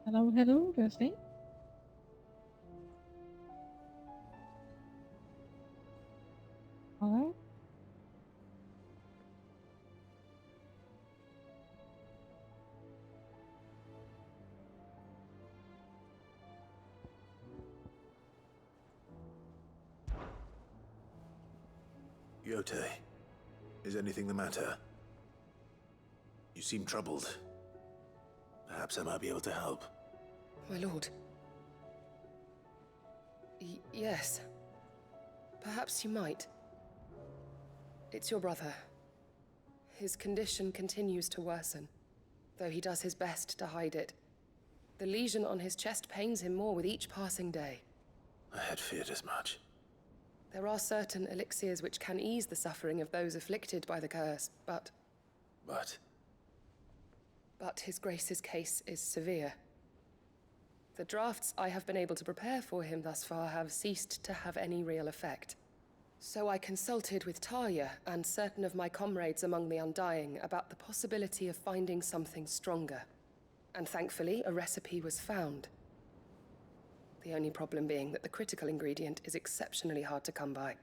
Hello, hello, testing. All right. Yote, is anything the matter? You seem troubled. Perhaps I might be able to help. My lord. Yes. Perhaps you might. It's your brother. His condition continues to worsen, though he does his best to hide it. The lesion on his chest pains him more with each passing day. I had feared as much. There are certain elixirs which can ease the suffering of those afflicted by the curse, but But his grace's case is severe. The drafts I have been able to prepare for him thus far have ceased to have any real effect. So I consulted with Talia and certain of my comrades among the Undying about the possibility of finding something stronger. And thankfully, a recipe was found. The only problem being that the critical ingredient is exceptionally hard to come by,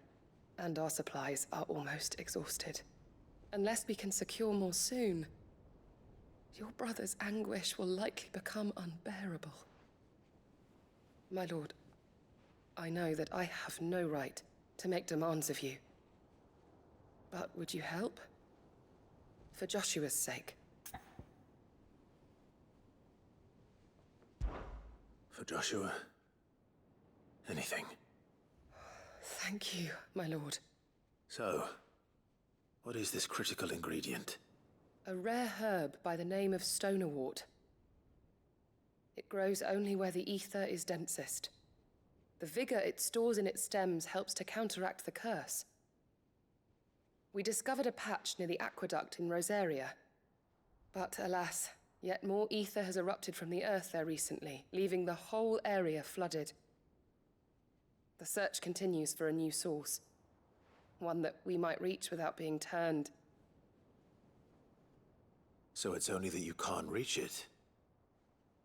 and our supplies are almost exhausted. Unless we can secure more soon, your brother's anguish will likely become unbearable. My lord, I know that I have no right to make demands of you. But would you help? For Joshua's sake. for Joshua, anything. Thank you, my lord. So, what is this critical ingredient? A rare herb by the name of stonerwort. It grows only where the ether is densest. The vigor it stores in its stems helps to counteract the curse. We discovered a patch near the aqueduct in Rosaria. But alas, yet more ether has erupted from the earth there recently, leaving the whole area flooded. The search continues for a new source. One that we might reach without being turned. So it's only that you can't reach it.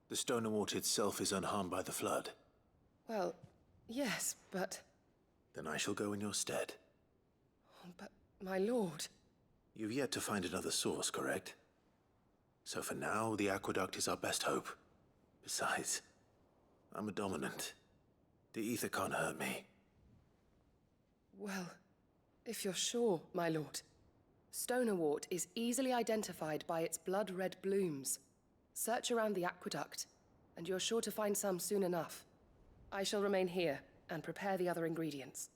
The stone water itself is unharmed by the flood. Well, yes, but... Then I shall go in your stead. But, my lord... You've yet to find another source, correct? So for now, the aqueduct is our best hope. Besides, I'm a dominant. The ether can't hurt me. Well, if you're sure, my lord. Stonerwort is easily identified by its blood-red blooms. Search around the aqueduct, and you're sure to find some soon enough. I shall remain here and prepare the other ingredients.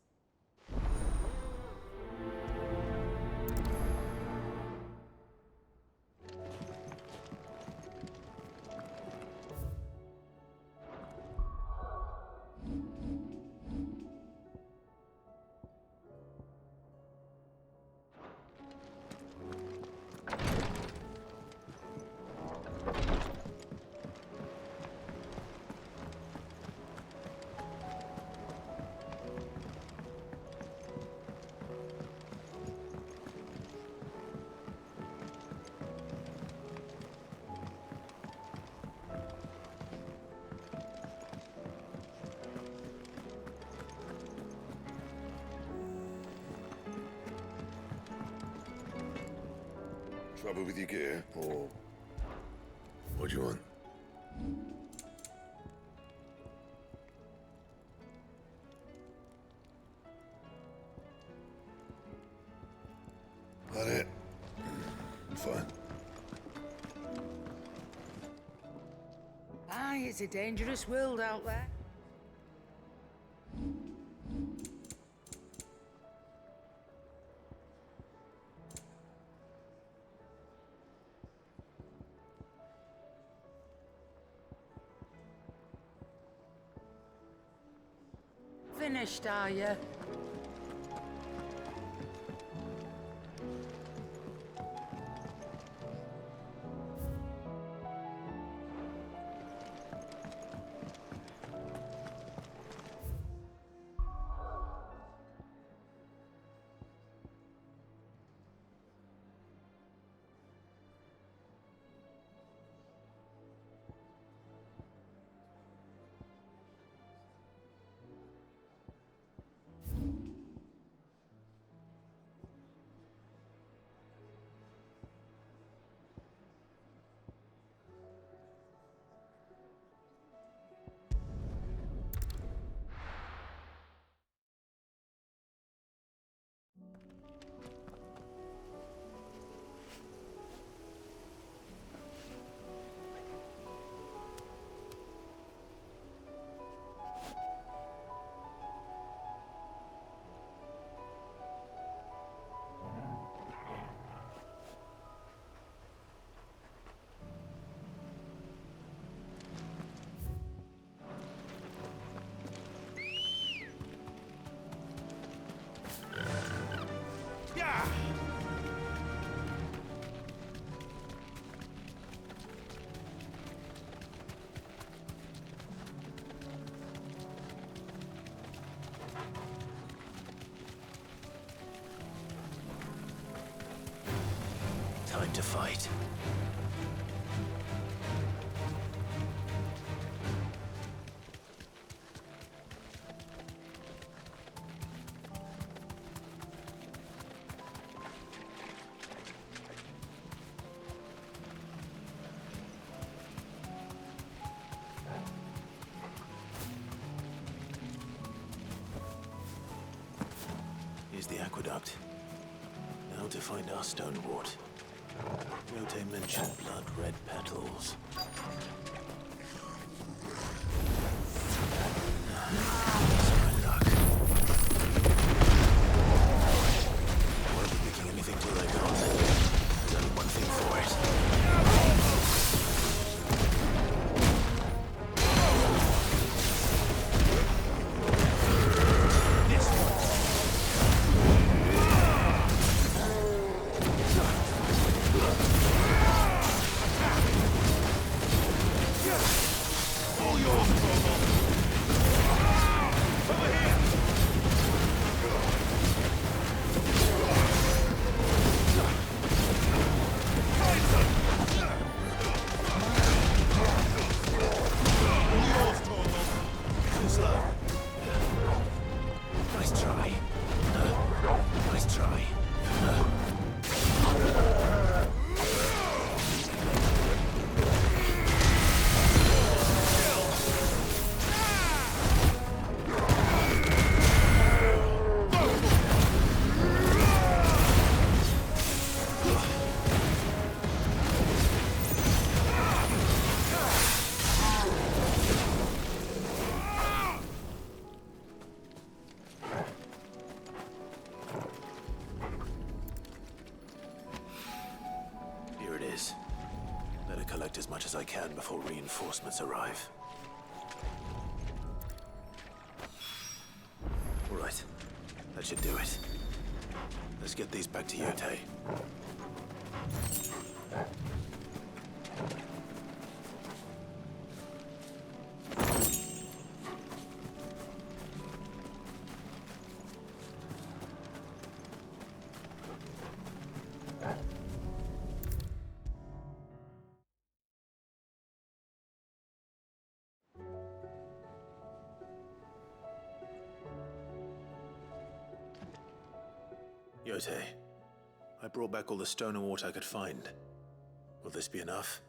Trouble with your gear, or what do you want? That it? Fine. Aye, it's a dangerous world out there. Finished, are you? to fight. Here's the aqueduct. Now to find our stonewort. Yote mentioned blood-red petals. That's my luck. Won't be picking anything till they're gone. There's only one thing for it. Nice try. Nice try. Here it is. Better collect as much as I can before reinforcements arrive. All right. That should do it. Let's get these back to Yote. Yote, I brought back all the stone and water I could find. Will this be enough?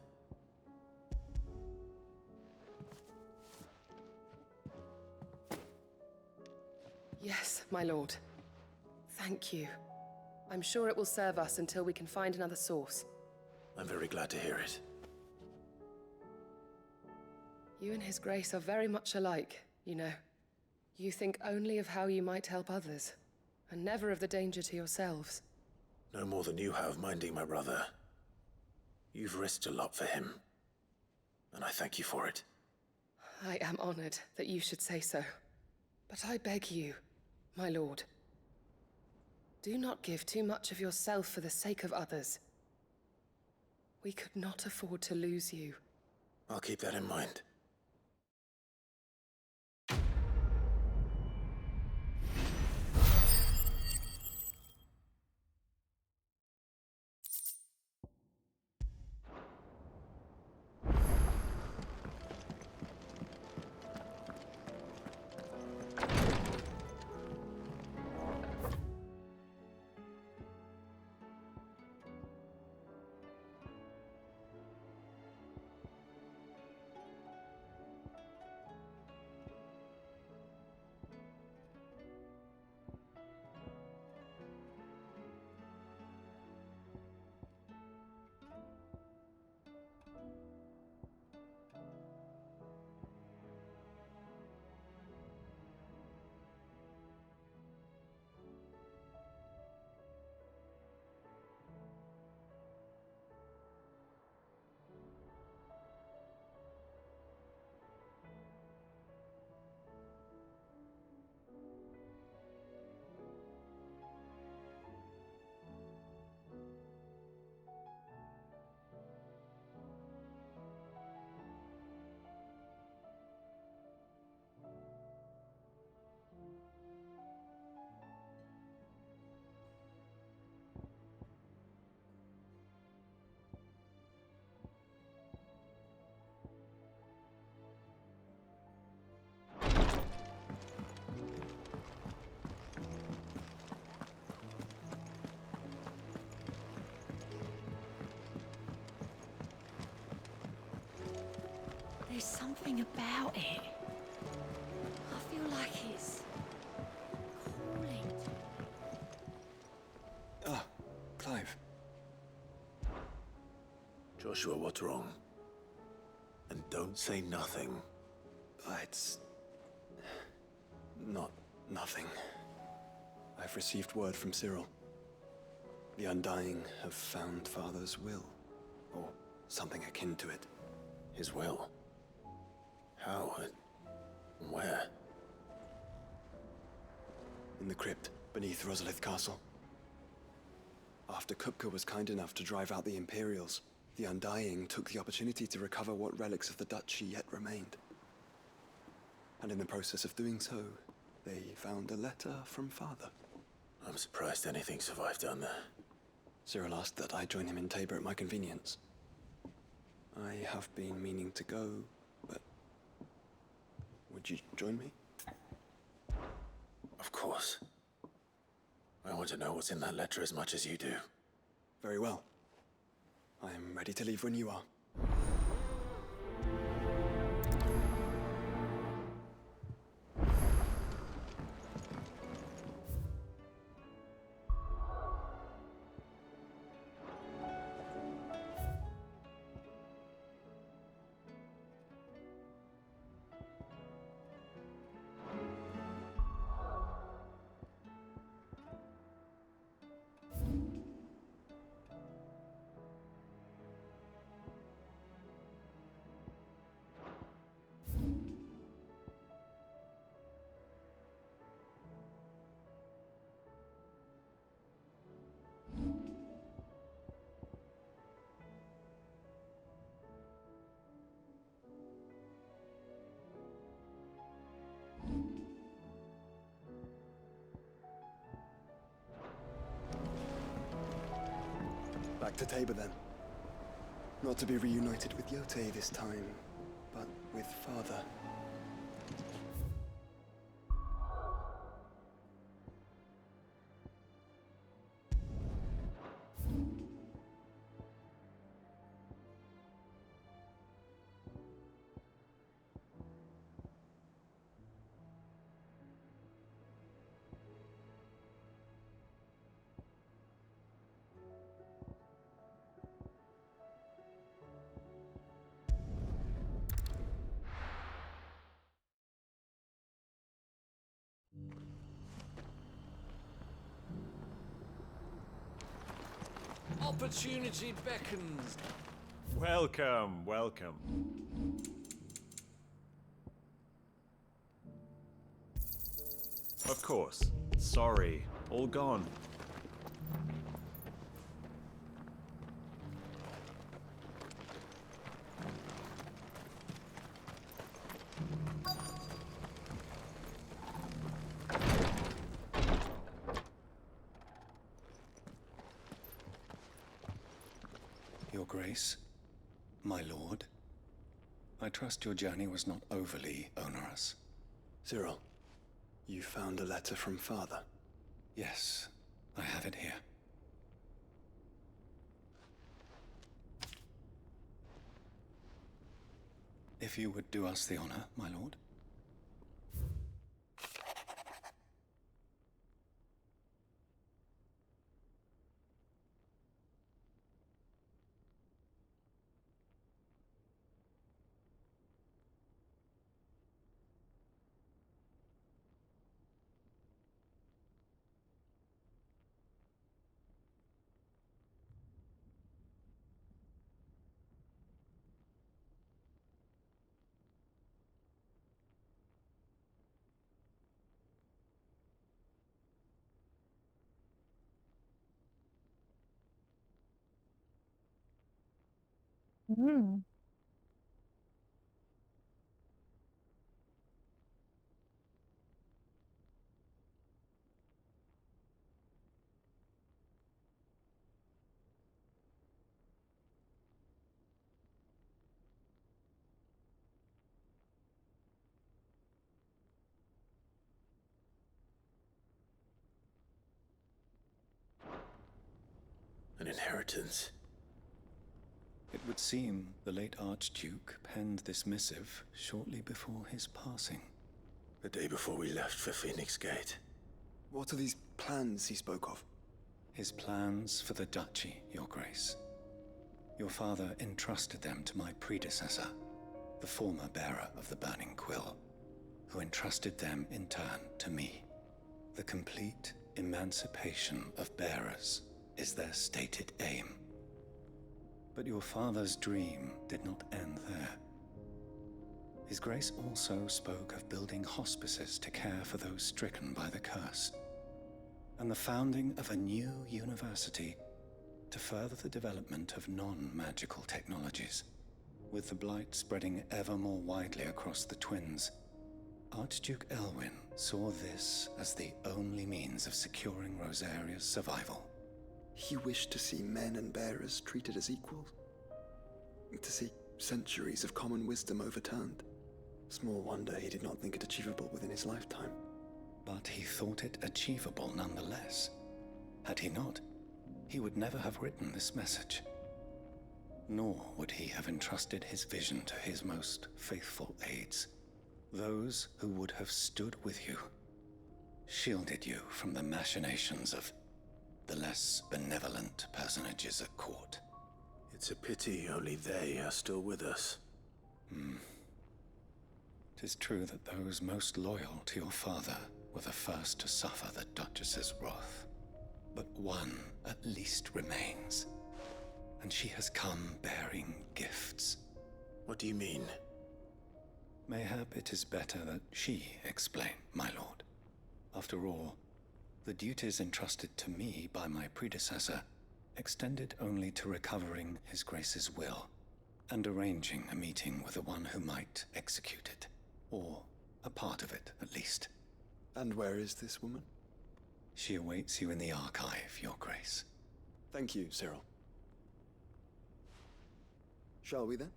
Yes, my lord. Thank you. I'm sure it will serve us until we can find another source. I'm very glad to hear it. You and His Grace are very much alike, you know. You think only of how you might help others, and never of the danger to yourselves. No more than you have minding my brother. You've risked a lot for him, and I thank you for it. I am honored that you should say so. But I beg you, my lord, do not give too much of yourself for the sake of others. We could not afford to lose you. I'll keep that in mind. something about it. I feel like it's calling. Ah, Clive. Joshua, what's wrong? And don't say nothing. It's not nothing. I've received word from Cyril. The Undying have found Father's will, or something akin to it. His will? How? And where? In the crypt beneath Rosalith Castle. After Kupka was kind enough to drive out the Imperials, the Undying took the opportunity to recover what relics of the Duchy yet remained. And in the process of doing so, they found a letter from Father. I'm surprised anything survived down there. Cyril asked that I join him in Tabor at my convenience. I have been meaning to go, but would you join me? Of course. I want to know what's in that letter as much as you do. Very well. I am ready to leave when you are. Back to Tabor then. Not to be reunited with Yote this time, but with Father. Opportunity beckons. Welcome, welcome. Of course. Sorry. All gone. Your Grace, my lord, I trust your journey was not overly onerous. Cyril, you found a letter from Father. Yes, I have it here. If you would do us the honor, my lord. Hmm. An inheritance. It would seem the late Archduke penned this missive shortly before his passing. The day before we left for Phoenix Gate. What are these plans he spoke of? His plans for the duchy, Your Grace. Your father entrusted them to my predecessor, the former bearer of the Burning Quill, who entrusted them in turn to me. The complete emancipation of bearers is their stated aim. But your father's dream did not end there. His Grace also spoke of building hospices to care for those stricken by the curse, and the founding of a new university to further the development of non-magical technologies. With the blight spreading ever more widely across the twins, Archduke Elwyn saw this as the only means of securing Rosaria's survival. He wished to see men and bearers treated as equals. To see centuries of common wisdom overturned. Small wonder he did not think it achievable within his lifetime. But he thought it achievable nonetheless. Had he not, he would never have written this message. Nor would he have entrusted his vision to his most faithful aides, those who would have stood with you, shielded you from the machinations of the less benevolent personages at court. It's a pity only they are still with us. 'Tis true that those most loyal to your father were the first to suffer the Duchess's wrath. But one at least remains, and she has come bearing gifts. What do you mean? Mayhap it is better that she explain, my lord. After all, the duties entrusted to me by my predecessor extended only to recovering His Grace's will and arranging a meeting with the one who might execute it, or a part of it at least. And where is this woman? She awaits you in the archive, Your Grace. Thank you, Cyril. Shall we then?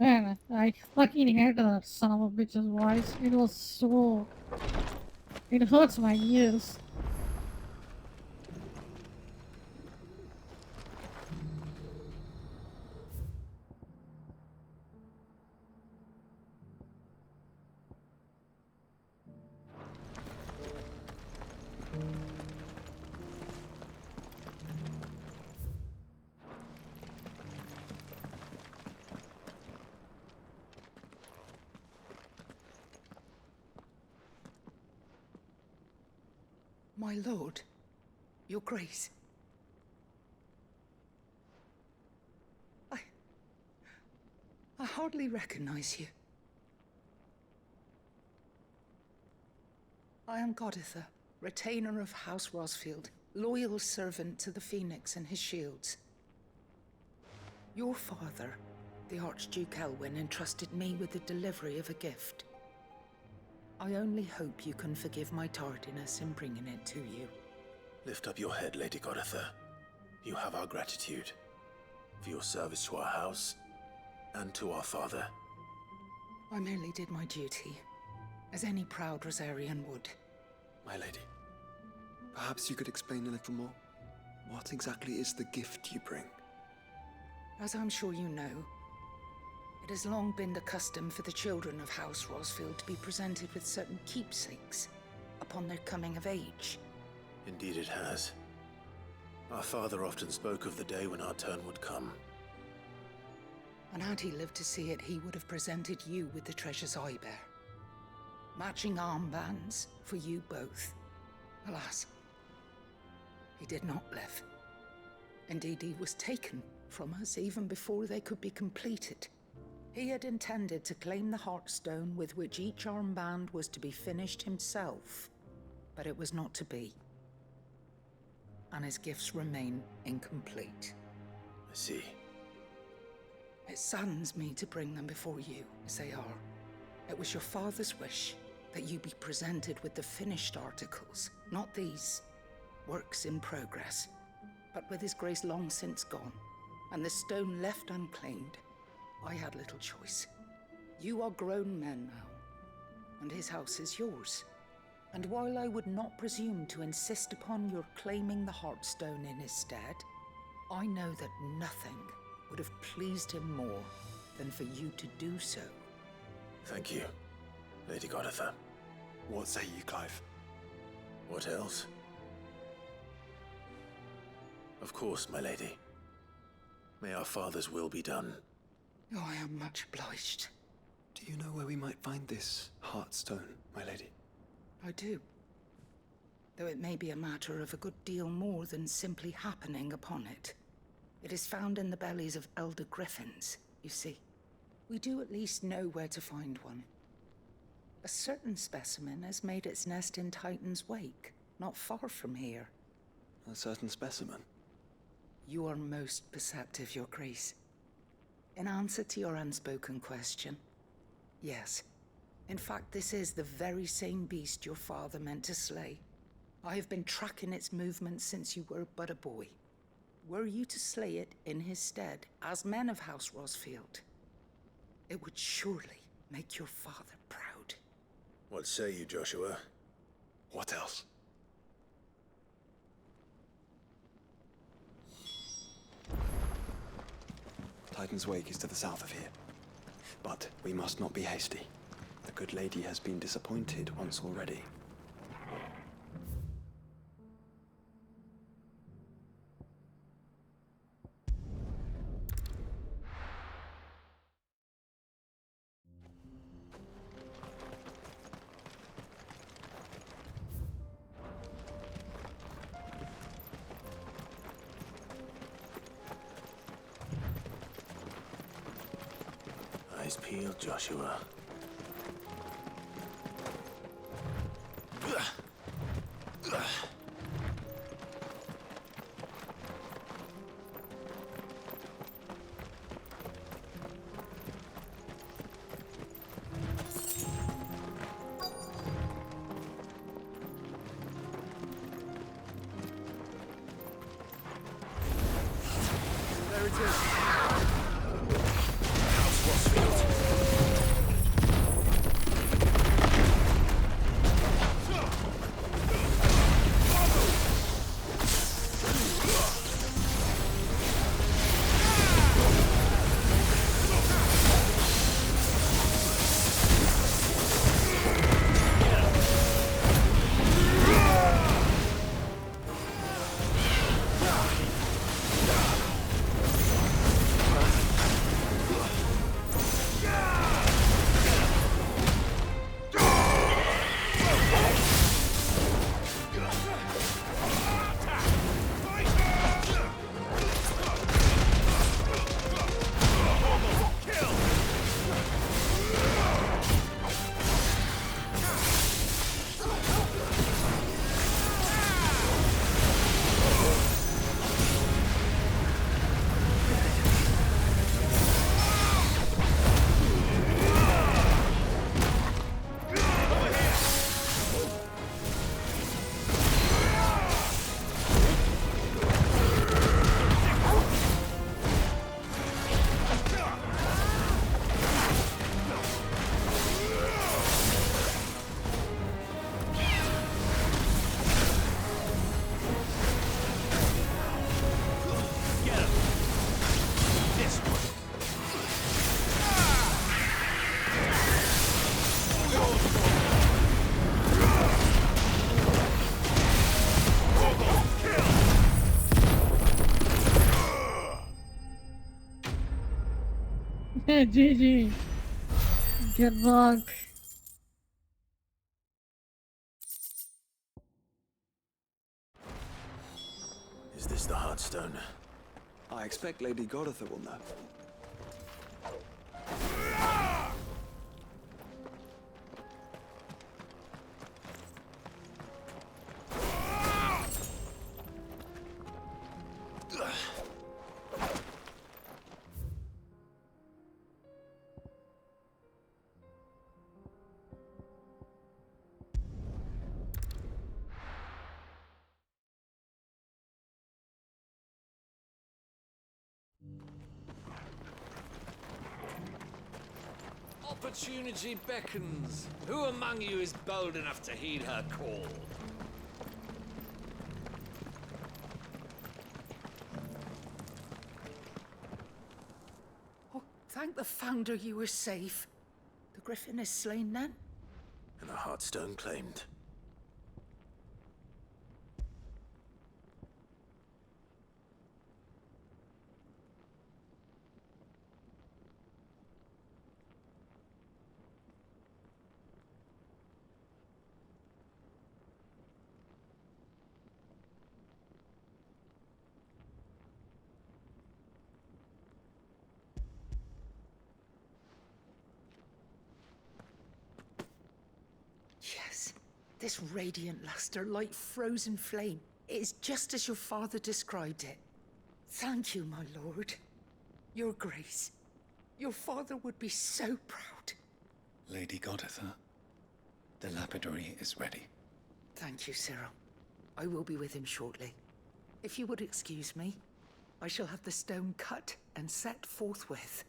Man, I fucking hated that son of a bitch's voice. It was so... It hurts my ears. My lord, your grace. I hardly recognize you. I am Goditha, retainer of House Rosfield, loyal servant to the Phoenix and his shields. Your father, the Archduke Elwyn, entrusted me with the delivery of a gift. I only hope you can forgive my tardiness in bringing it to you. Lift up your head, Lady Goditha. You have our gratitude for your service to our house and to our father. I merely did my duty, as any proud Rosarian would. My lady, perhaps you could explain a little more? What exactly is the gift you bring? As I'm sure you know, it has long been the custom for the children of House Rosfield to be presented with certain keepsakes upon their coming of age. Indeed it has. Our father often spoke of the day when our turn would come. And had he lived to see it, he would have presented you with the treasures I bear. Matching armbands for you both. Alas, he did not live. Indeed, he was taken from us even before they could be completed. He had intended to claim the Heartstone with which each armband was to be finished himself, but it was not to be. And his gifts remain incomplete. I see. It saddens me to bring them before you, as they are. It was your father's wish that you be presented with the finished articles, not these, works in progress. But with his grace long since gone, and the stone left unclaimed, I had little choice. You are grown men now, and his house is yours. And while I would not presume to insist upon your claiming the Heartstone in his stead, I know that nothing would have pleased him more than for you to do so. Thank you, Lady Goditha. What say you, Clive? What else? Of course, my lady. May our father's will be done. Oh, I am much obliged. Do you know where we might find this Heartstone, my lady? I do. Though it may be a matter of a good deal more than simply happening upon it. It is found in the bellies of elder griffins, you see. We do at least know where to find one. A certain specimen has made its nest in Titan's Wake, not far from here. A certain specimen? You are most perceptive, Your Grace. In answer to your unspoken question, yes. In fact, this is the very same beast your father meant to slay. I have been tracking its movements since you were but a boy. Were you to slay it in his stead, as men of House Rosfield, it would surely make your father proud. What say you, Joshua? What else? Titan's Wake is to the south of here. But we must not be hasty. The good lady has been disappointed once already. Eyes peeled, Joshua. There it is. House Rosfield. Yeah, GG. Good luck. Is this the Heartstone? I expect Lady Goditha will know. Opportunity beckons. Who among you is bold enough to heed her call? Oh, thank the Founder you were safe. The Griffin is slain then? And the Heartstone claimed. Yes, this radiant luster like frozen flame. It is just as your father described it. Thank you, my lord. Your grace. Your father would be so proud. Lady Goditha, the lapidary is ready. Thank you, Cyril. I will be with him shortly. If you would excuse me, I shall have the stone cut and set forthwith.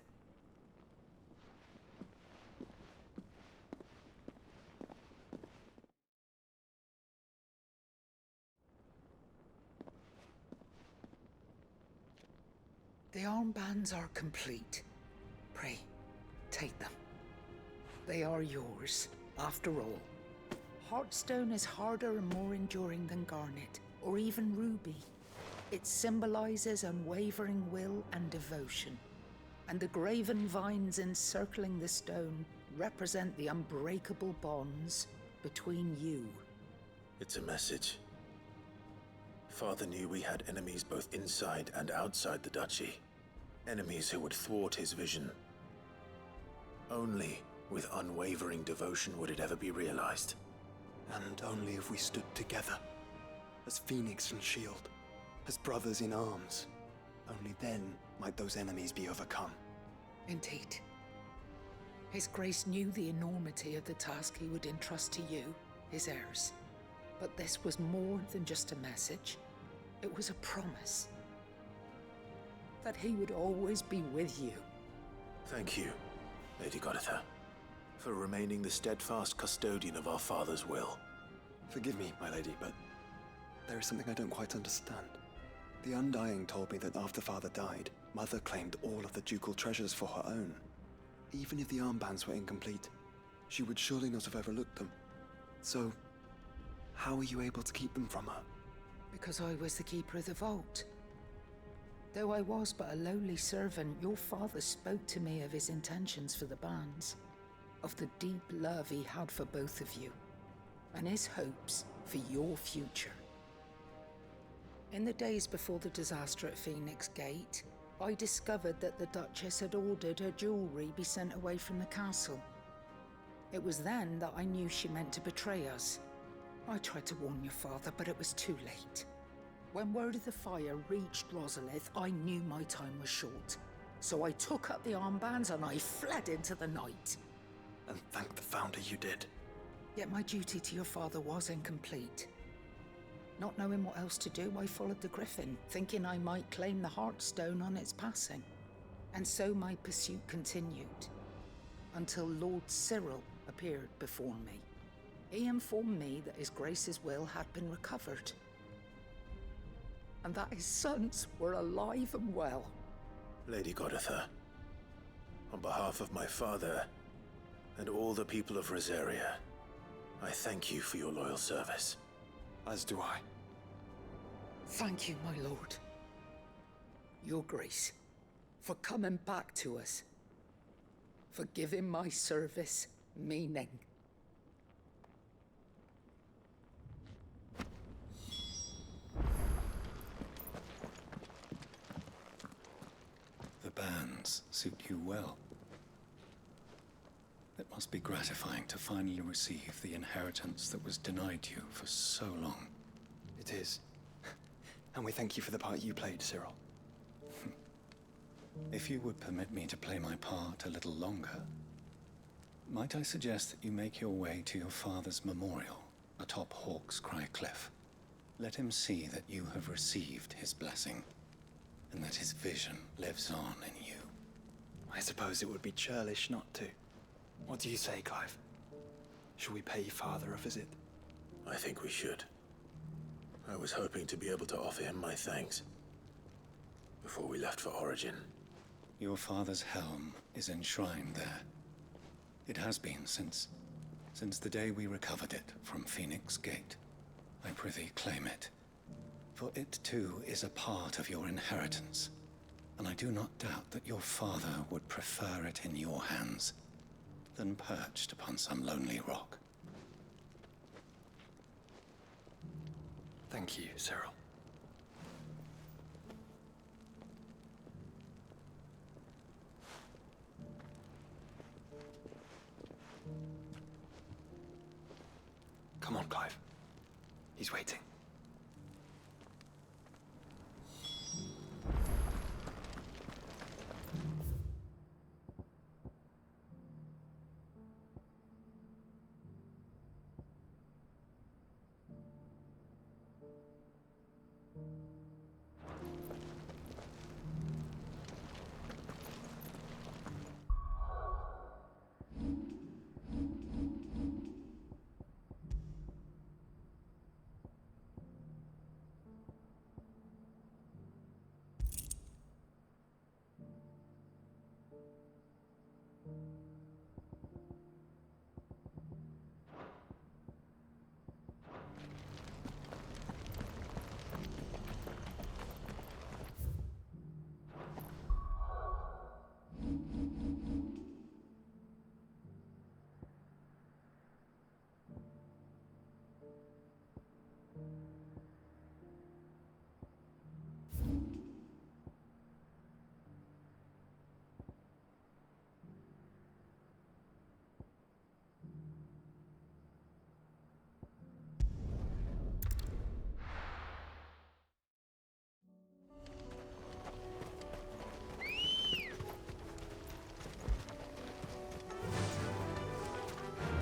The armbands are complete. Pray, take them. They are yours, after all. Heartstone is harder and more enduring than garnet, or even ruby. It symbolizes unwavering will and devotion. And the graven vines encircling the stone represent the unbreakable bonds between you. It's a message. Father knew we had enemies both inside and outside the duchy. Enemies who would thwart his vision. Only with unwavering devotion would it ever be realized. And only if we stood together, as Phoenix and Shield, as brothers in arms, only then might those enemies be overcome. Indeed. His Grace knew the enormity of the task he would entrust to you, his heirs. But this was more than just a message. It was a promise. That he would always be with you. Thank you, Lady Goditha, for remaining the steadfast custodian of our father's will. Forgive me, my lady, but there is something I don't quite understand. The Undying told me that after Father died, Mother claimed all of the ducal treasures for her own. Even if the armbands were incomplete, she would surely not have overlooked them. So, how were you able to keep them from her? Because I was the keeper of the vault. Though I was but a lowly servant, your father spoke to me of his intentions for the bands, of the deep love he had for both of you, and his hopes for your future. In the days before the disaster at Phoenix Gate, I discovered that the Duchess had ordered her jewelry be sent away from the castle. It was then that I knew she meant to betray us. I tried to warn your father, but it was too late. When word of the fire reached Rosalith, I knew my time was short. So I took up the armbands and I fled into the night. And thank the Founder you did. Yet my duty to your father was incomplete. Not knowing what else to do, I followed the Griffin, thinking I might claim the Heartstone on its passing. And so my pursuit continued, until Lord Cyril appeared before me. He informed me that His Grace's will had been recovered, and that his sons were alive and well. Lady Goditha, on behalf of my father and all the people of Rosaria, I thank you for your loyal service. As do I. Thank you, my lord. Your Grace, for coming back to us, for giving my service meaning. The bands suit you well. It must be gratifying to finally receive the inheritance that was denied you for so long. It is. And we thank you for the part you played, Cyril. If you would permit me to play my part a little longer, might I suggest that you make your way to your father's memorial atop Hawk's Cry Cliff? Let him see that you have received his blessing, and that his vision lives on in you. I suppose it would be churlish not to. What do you say, Clive? Shall we pay Father a visit? I think we should. I was hoping to be able to offer him my thanks before we left for Origin. Your father's helm is enshrined there. It has been since the day we recovered it from Phoenix Gate. I prithee claim it, for it too is a part of your inheritance, and I do not doubt that your father would prefer it in your hands than perched upon some lonely rock. Thank you, Cyril. Come on, Clive. He's waiting.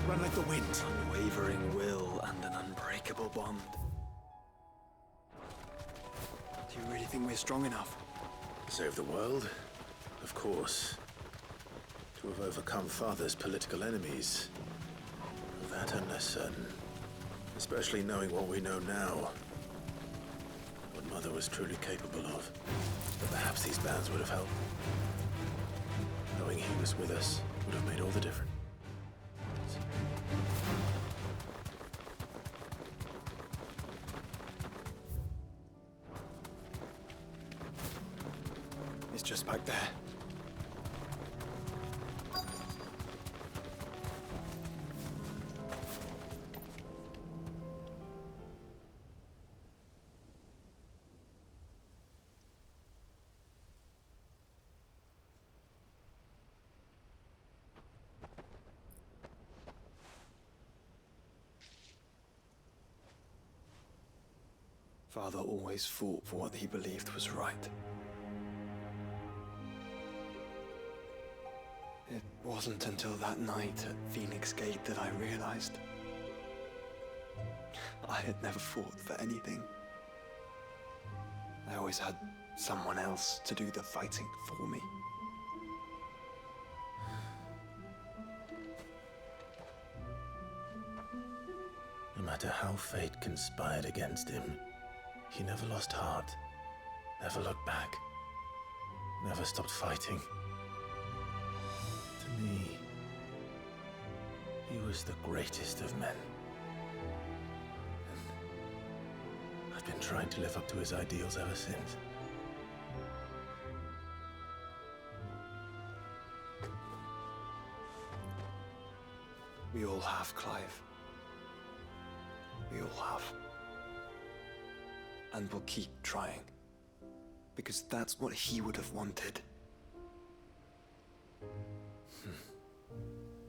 Run like the wind. Unwavering will and an unbreakable bond. Do you really think we're strong enough? Save the world? Of course. To have overcome Father's political enemies. Of that I'm less certain. Especially knowing what we know now. What Mother was truly capable of. But perhaps these bands would have helped. Knowing he was with us would have made all the difference. It's just back there. Father always fought for what he believed was right. It wasn't until that night at Phoenix Gate that I realized I had never fought for anything. I always had someone else to do the fighting for me. No matter how fate conspired against him, he never lost heart, never looked back, never stopped fighting. To me, he was the greatest of men. And I've been trying to live up to his ideals ever since. We all have, Clive. We all have. And we'll keep trying. Because that's what he would have wanted.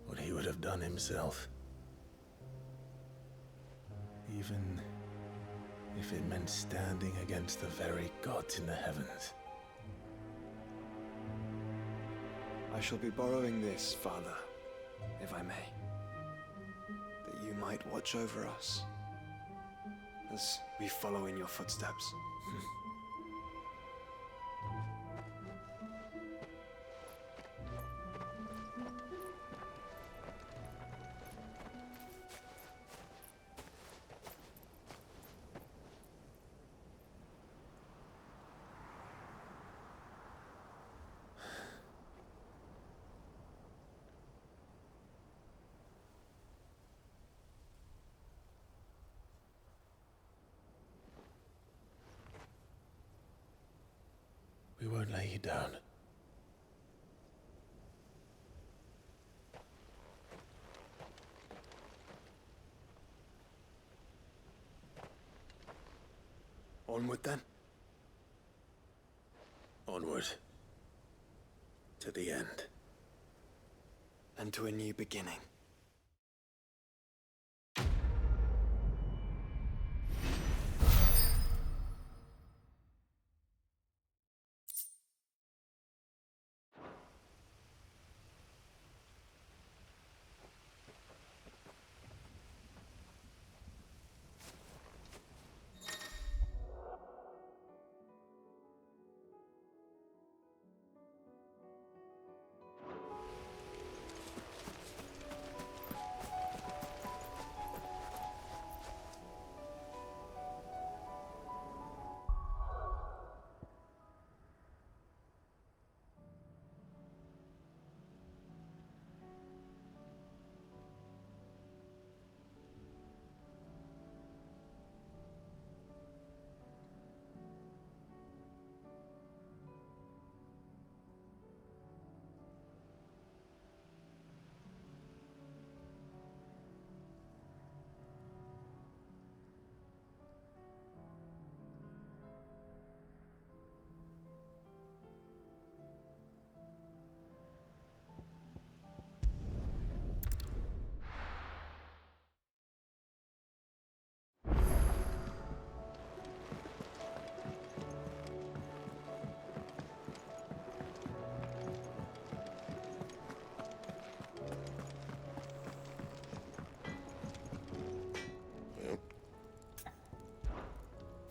What he would have done himself. Even if it meant standing against the very gods in the heavens. I shall be borrowing this, Father, if I may. That you might watch over us as we follow in your footsteps. We won't lay you down. Onward then. Onward. To the end. And to a new beginning.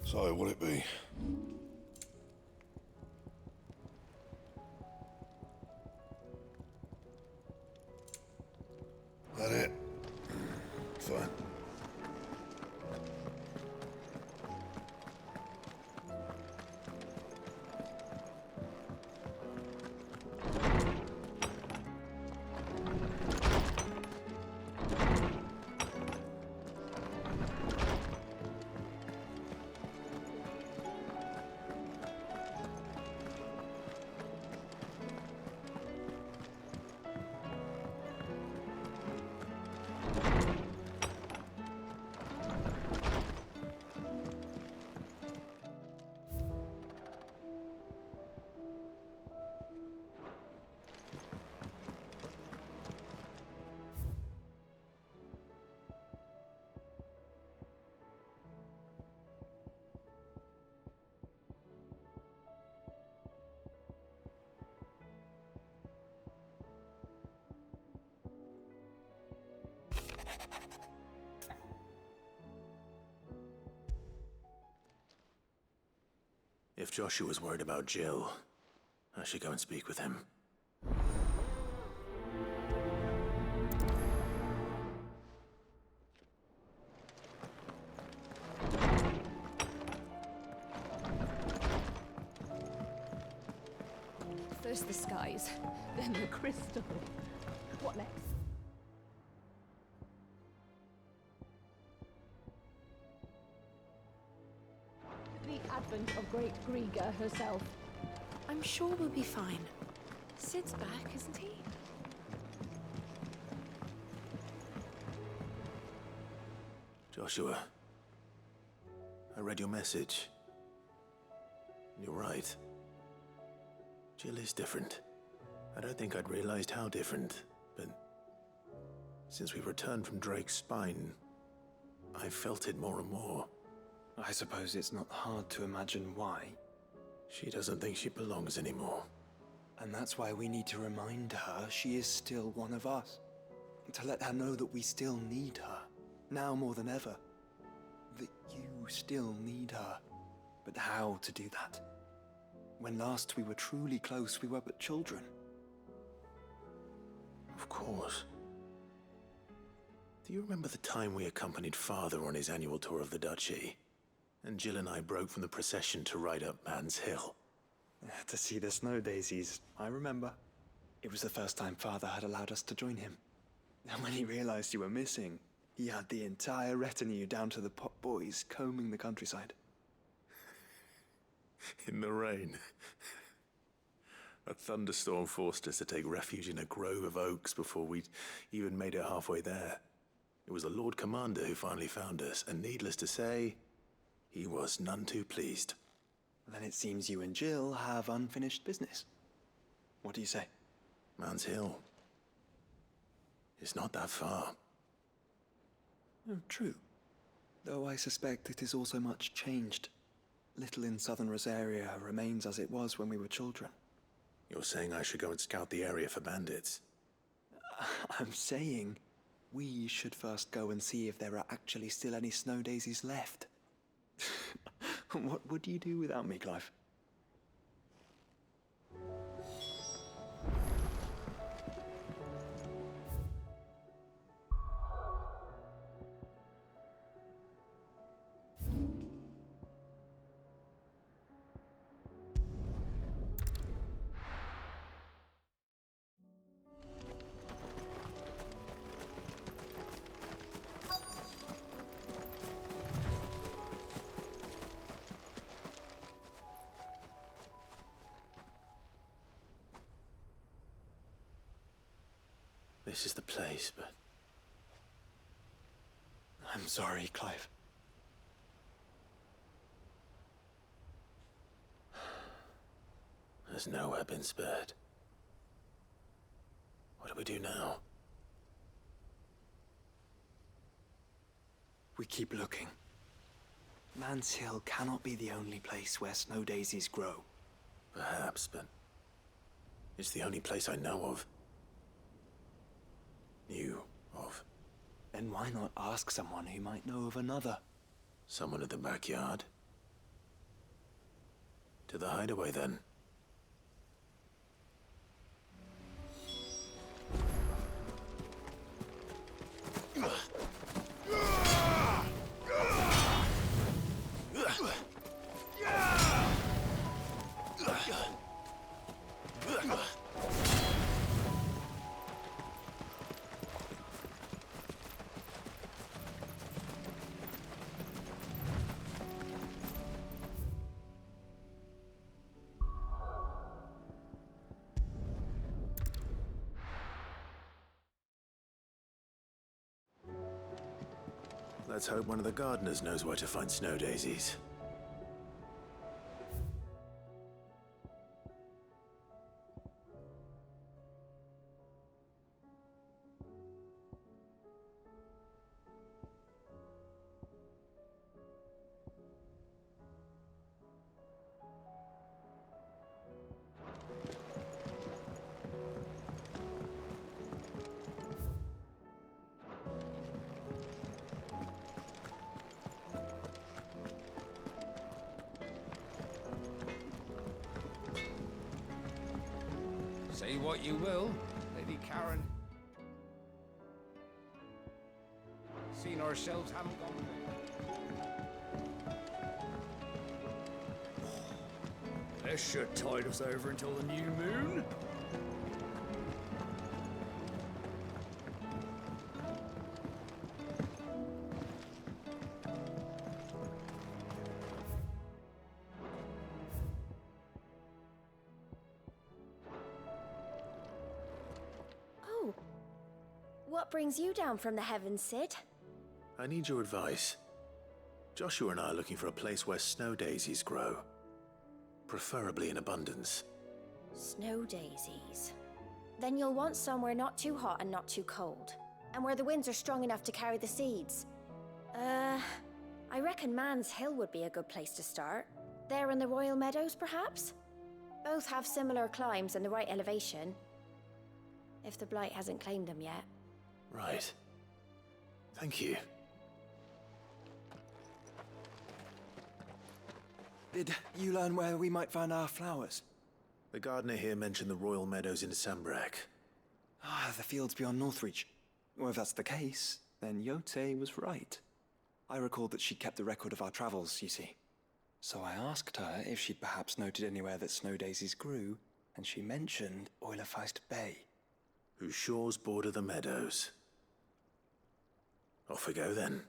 So, will it be? That it? Fine. If Joshua's worried about Jill, I should go and speak with him. First the skies, then the crystal. What next? The advent of Great Griga herself. I'm sure we'll be fine. Sid's back, isn't he? Joshua, I read your message. You're right. Jill is different. I don't think I'd realized how different, but since we returned from Drake's spine, I've felt it more and more. I suppose it's not hard to imagine why. She doesn't think she belongs anymore. And that's why we need to remind her she is still one of us. To let her know that we still need her, now more than ever. That you still need her. But how to do that? When last we were truly close, we were but children. Of course. Do you remember the time we accompanied Father on his annual tour of the Duchy? And Jill and I broke from the procession to ride up Man's Hill. To see the snow daisies, I remember. It was the first time Father had allowed us to join him. And when he realized you were missing, he had the entire retinue down to the pot boys combing the countryside. In the rain. A thunderstorm forced us to take refuge in a grove of oaks before we'd even made it halfway there. It was the Lord Commander who finally found us, and needless to say, he was none too pleased. Then it seems you and Jill have unfinished business. What do you say? Man's Hill. It's not that far. Oh, true. Though I suspect it is also much changed. Little in southern Rosaria remains as it was when we were children. You're saying I should go and scout the area for bandits? I'm saying we should first go and see if there are actually still any snow daisies left. What would you do without me, Clive? This is the place, but... I'm sorry, Clive. Has nowhere been spared. What do we do now? We keep looking. Man's Hill cannot be the only place where snow daisies grow. Perhaps, but... it's the only place I know of. Knew of. Then why not ask someone who might know of another? Someone at the backyard? To the hideaway, then. Let's hope one of the gardeners knows where to find snow daisies. Say what you will, Lady Karen. Seen ourselves haven't gone. This should tide us over until the new moon. What brings you down from the heavens, Sid? I need your advice. Joshua and I are looking for a place where snow daisies grow. Preferably in abundance. Snow daisies. Then you'll want somewhere not too hot and not too cold. And where the winds are strong enough to carry the seeds. I reckon Man's Hill would be a good place to start. There in the Royal Meadows, perhaps? Both have similar climbs and the right elevation. If the Blight hasn't claimed them yet. Right. Thank you. Did you learn where we might find our flowers? The gardener here mentioned the Royal Meadows in Sambrack. Ah, the fields beyond Northreach. Well, if that's the case, then Yote was right. I recalled that she kept the record of our travels, you see. So I asked her if she'd perhaps noted anywhere that snow daisies grew, and she mentioned Oilerfeist Bay. Whose shores border the meadows. Off we go then.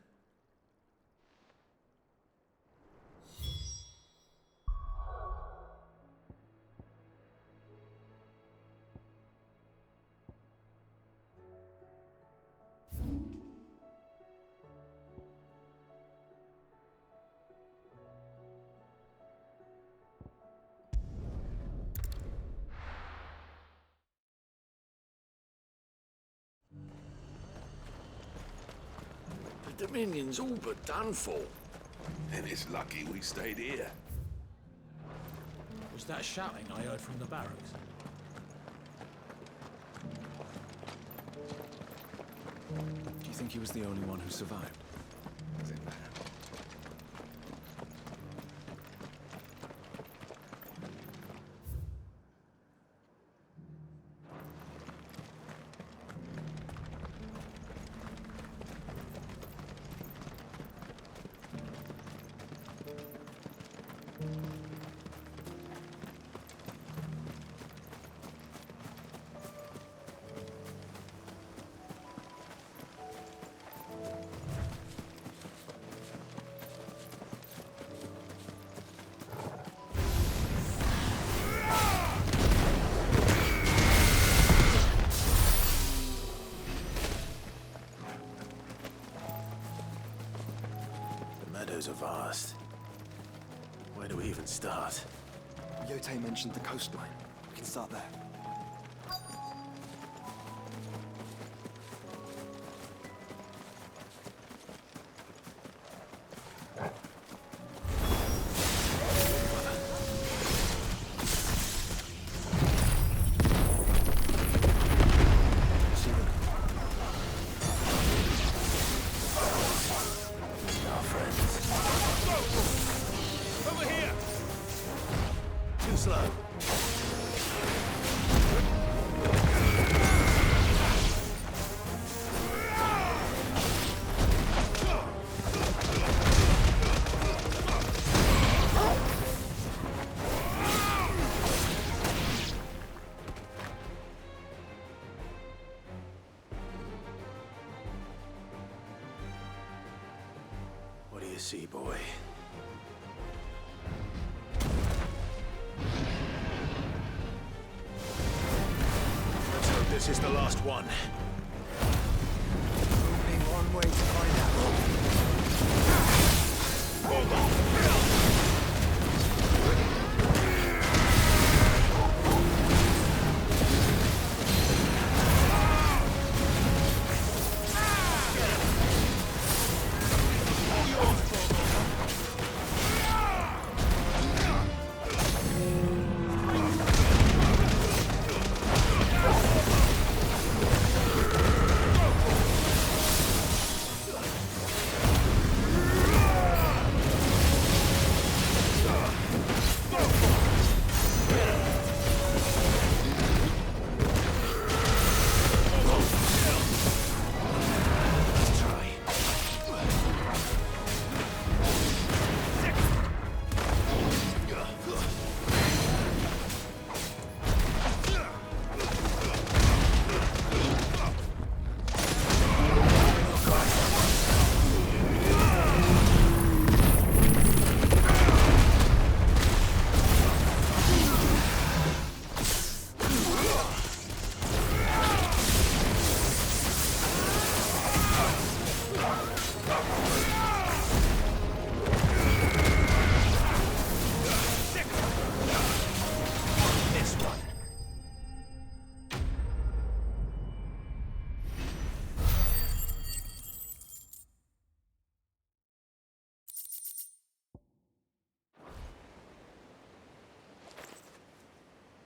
Dominion's all but done for. Then it's lucky we stayed here. Was that shouting I heard from the barracks? Do you think he was the only one who survived? Does it matter? Are vast. Where do we even start? Yote mentioned the coastline. We can start there. See, boy. Let's hope this is the last one. Only one way to find out. Hold on.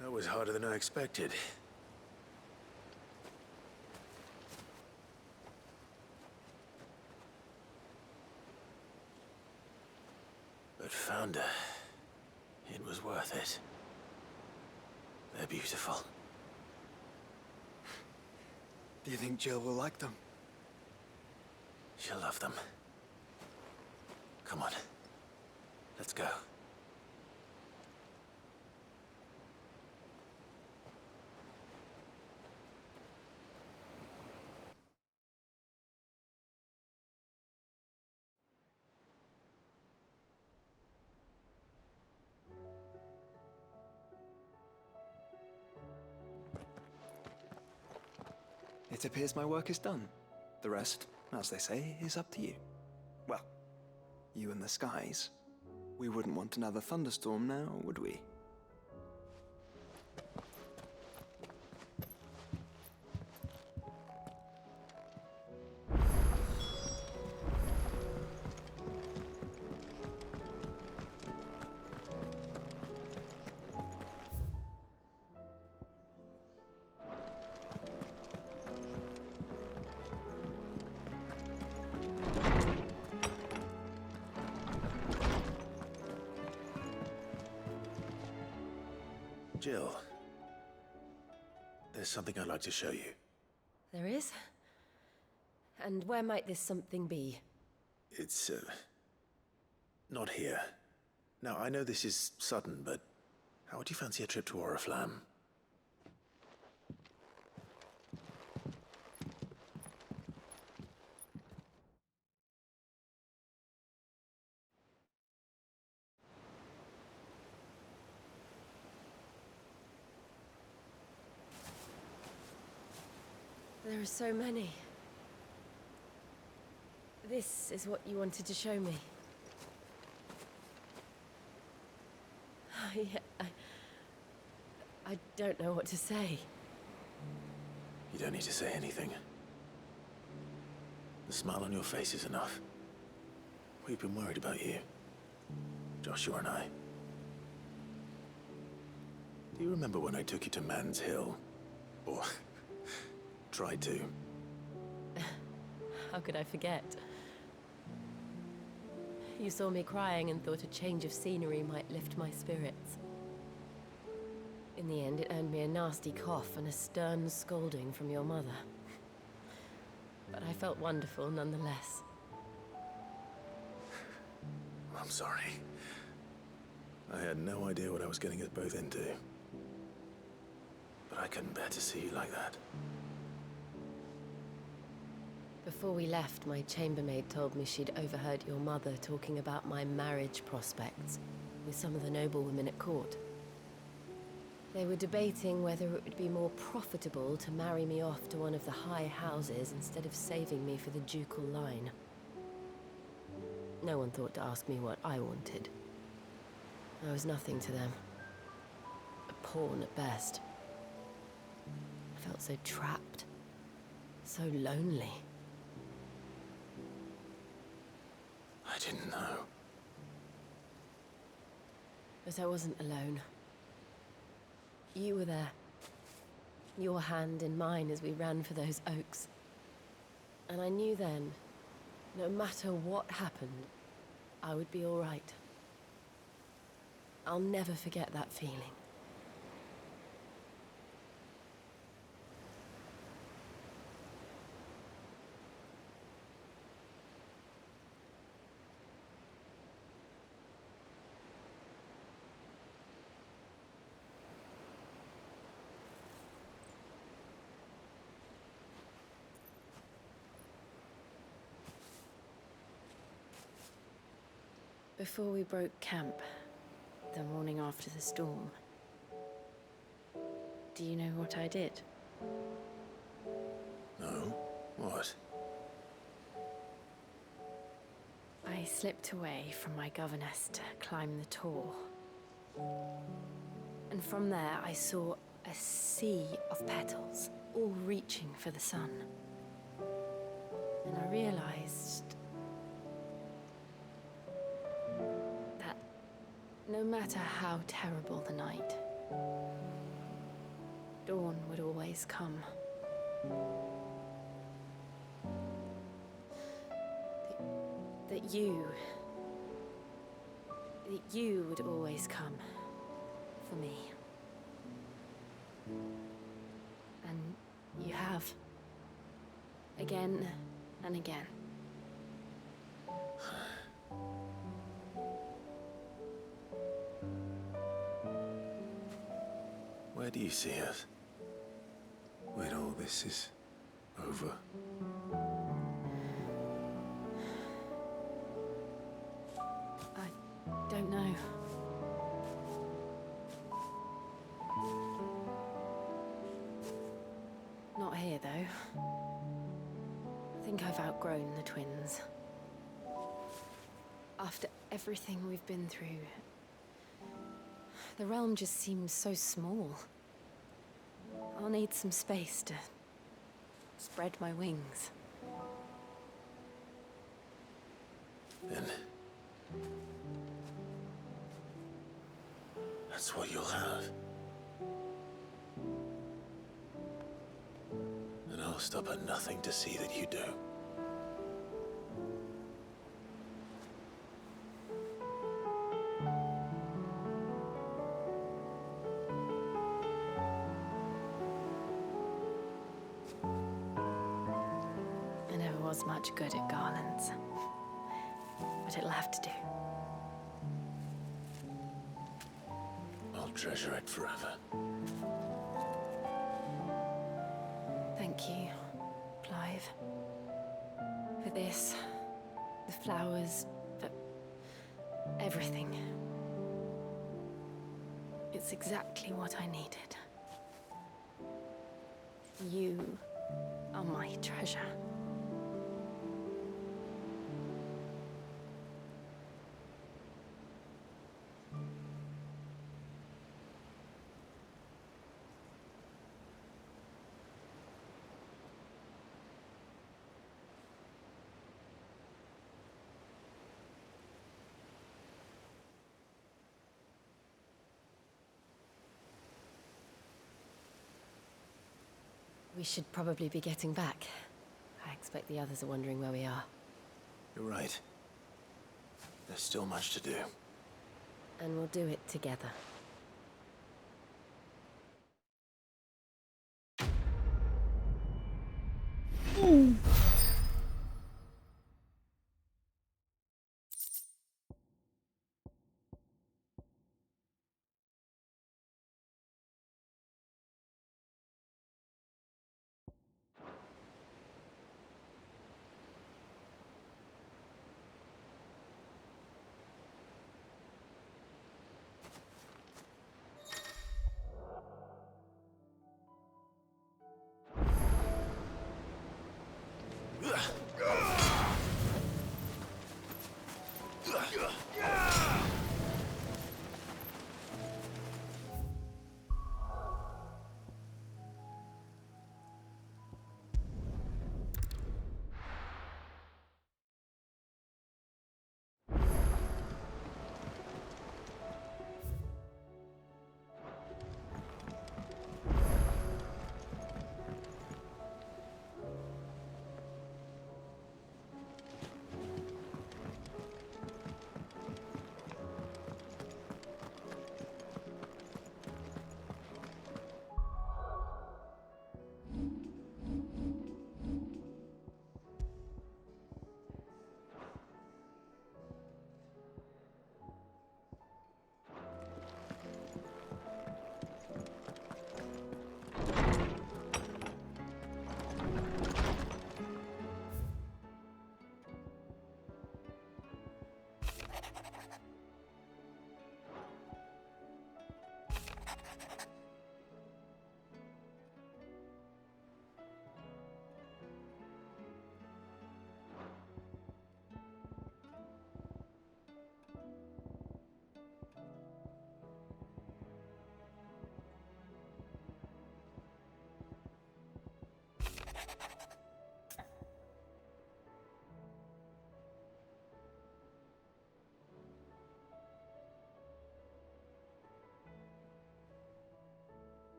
That was harder than I expected. But Founder, it was worth it. They're beautiful. Do you think Jill will like them? She'll love them. Come on. Let's go. It appears my work is done. The rest, as they say, is up to you. Well, you and the skies. We wouldn't want another thunderstorm now, would we? Jill, there's something I'd like to show you. There is? And where might this something be? It's, not here. Now, I know this is sudden, but how would you fancy a trip to Oriflamme? There are so many. This is what you wanted to show me. I don't know what to say. You don't need to say anything. The smile on your face is enough. We've been worried about you, Joshua and I. Do you remember when I took you to Man's Hill? Or tried to? How could I forget? You saw me crying and thought a change of scenery might lift my spirits. In the end, it earned me a nasty cough and a stern scolding from your mother. But I felt wonderful nonetheless. I'm sorry. I had no idea what I was getting us both into. But I couldn't bear to see you like that. Before we left, my chambermaid told me she'd overheard your mother talking about my marriage prospects with some of the noblewomen at court. They were debating whether it would be more profitable to marry me off to one of the high houses instead of saving me for the ducal line. No one thought to ask me what I wanted. I was nothing to them. A pawn at best. I felt so trapped. So lonely. I didn't know. But I wasn't alone. You were there. Your hand in mine as we ran for those oaks. And I knew then, no matter what happened, I would be all right. I'll never forget that feeling. Before we broke camp, the morning after the storm, do you know what I did? No? What? I slipped away from my governess to climb the Tor. And from there I saw a sea of petals, all reaching for the sun. And I realized that no matter how terrible the night, dawn would always come. That you would always come for me. And you have. Again and again. Where do you see us? When all this is over? I don't know. Not here, though. I think I've outgrown the twins. After everything we've been through, the realm just seems so small. I'll need some space to spread my wings. Then that's what you'll have. And I'll stop at nothing to see that you do. was much good at garlands. But it'll have to do. I'll treasure it forever. Thank you, Clive. For this, the flowers, for everything. It's exactly what I needed. You are my treasure. We should probably be getting back. I expect the others are wondering where we are. You're right. There's still much to do. And we'll do it together.